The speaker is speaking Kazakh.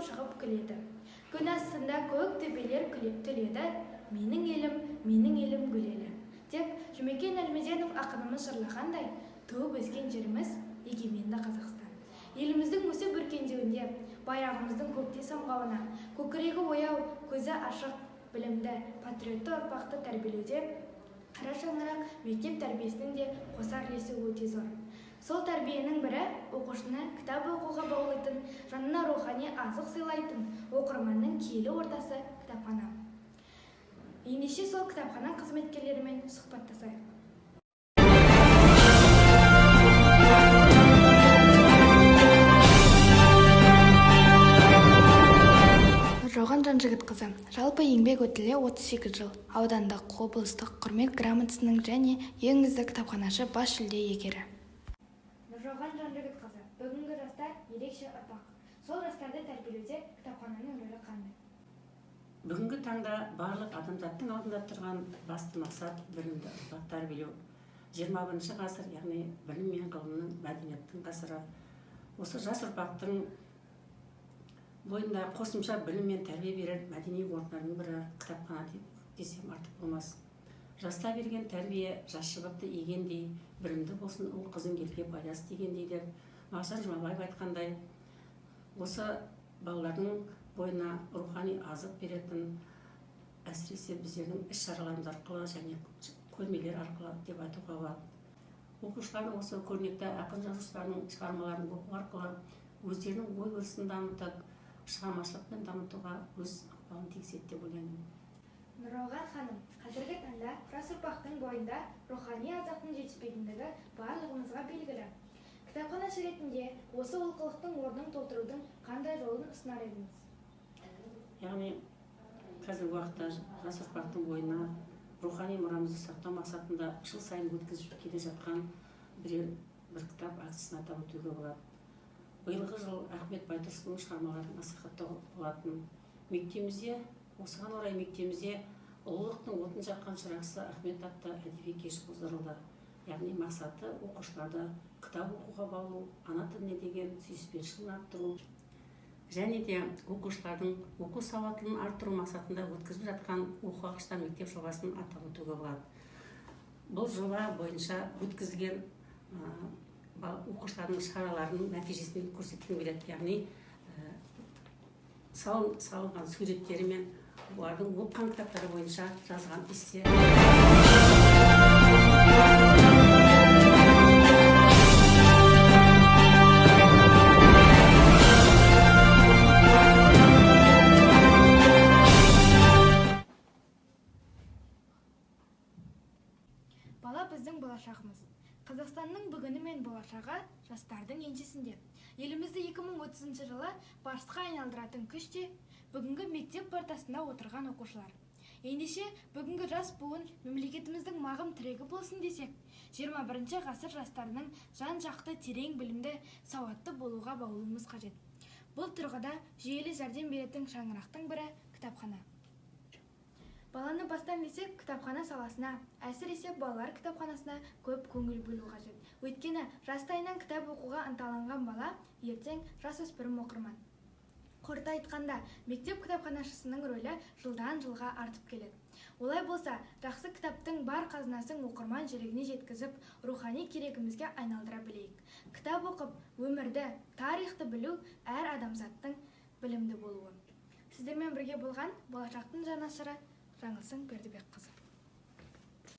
болып шығып күледі. Күн астында көк төбелер күліп түледі, менің елім гүлелі. Деп Жұмекен Әлмеденов ақынымыз жырлағандай, туып өскен жеріміз егеменді Қазақстан. Еліміздің өсіп өркендеуінде, байрағымыздың көкте самғауына, көкірегі ояу, көзі ашық, білімді, патриотты ұрпақты тәрбиелеуде қара шаңырақ мектеп тәрбиесінің де қосар үлесі өте зор. Сол тәрбиенің бірі оқушыны кітап оқуға баулайтын, жанына рухани азық сыйлайтын оқырманның киелі ортасы кітапхана. Ендеше сол кітапхана қызметкерлерімен сұхбаттасайық. Нұржауған Жанжігітқызы, жалпы еңбек өтілі 38 жыл, аудандық, облыстық құрмет грамотасының және ең үздік кітапханашы бас жүлде иегері. Нұржауған Жанжігітқызы, бүгінгі жастар ерекше ұрпақ. Сол жастарды тәрбиелеуде кітапхананың рөлі қандай? Бүгінгі таңда барлық адамзаттың алдында тұрған басты мақсат білімді ұрпақ тәрбиелеу. 21 ғасыр, яғни білім мен ғылымның, мәдениеттің ғасыры. Осы жас ұрпақтың бойында қосымша білім мен тәрбие берер мәдени орындардың бірі кітапхана десем артық болмас. Жаста берген тәрбие жас шыбықты егендей, білімді болсын ұл қызың елге пайдасы дегендей деп Мағжан Жұмабаев айтқандай, осы балалардың бойына рухани азық беретін, әсіресе біздердің іс-шараларымыз арқылы және көрмелер арқылы деп айтуға болады. Оқушылар осы көрнекті ақын жазушыларының шығармаларын оқу арқылы өздерінің ой-өрісін дамытып, шығармашылықпен дамытуға өз ықпалын тигізеді деп ойлаймын. Нұржауған ханым, қазіргі таңда жас ұрпақтың бойында рухани азықтың жетіспейтіндігі барлығымызға белгілі. Кітапханашы ретінде осы олқылықтың орнын толтырудың қандай жолын ұсынар едіңіз? Яғни қазіргі уақытта жас ұрпақтың бойына рухани мұрамызды сақтау мақсатында жыл сайын өткізіп келе жатқан бір кітап акциясын атап өтуге болады. Биылғы жыл Ахмет Байтұрсынның шығармаларын насихаттау болатын. Мектебімізде, осыған орай мектебімізде ұлылықтың отын жаққан шырақшы Ахмет атты әдеби кеш қоздырылды. Яғни мақсаты оқушыларды кітап оқуға баулу, ана тіліне деген сүйіспеншілігін арттыру және де оқушылардың оқу сауаттылығын арттыру мақсатында өткізіп жатқан оқу ағаштар мектеп жобасын атап өтуге болады. Бұл жоба бойынша өткізілген оқушылардың шараларының нәтижесін көрсеткім келеді. Яғни салынған суреттері мен олардың оқыған кітаптары бойынша жазған эссе. Бала біздің болашағымыз. Қазақстанның бүгіні мен болашағы жастардың еншісінде. Елімізді 2030 жылы Барысқа айналдыратын күште бүгінгі мектеп партасында отырған оқушылар. Ендеше бүгінгі жас буын мемлекетіміздің мағым тірегі болсын десек, 21 ғасыр жастарының жан-жақты терең білімді, сауатты болуға баулуымыз қажет. Бұл тұрғыда жүйелі жәрдем беретін шаңырақтың бірі кітапхана. Баланы бастан десек, кітапхана саласына, әсіресе балалар кітапханасына көп көңіл бөлу қажет. Өйткені жастайынан кітап оқуға ынталанған бала ертең жасөспірім оқырман. Қорыта айтқанда, мектеп кітапханашысының рөлі жылдан жылға артып келеді. Олай болса, жақсы кітаптың бар қазынасын оқырман жүрегіне жеткізіп, рухани керегімізге айналдыра білейік. Кітап оқып, өмірді, тарихты білу әр адамзаттың білімді болуы. Сіздермен бірге болған болашақтың жанашыры Жаңылсын Бердібекқызы.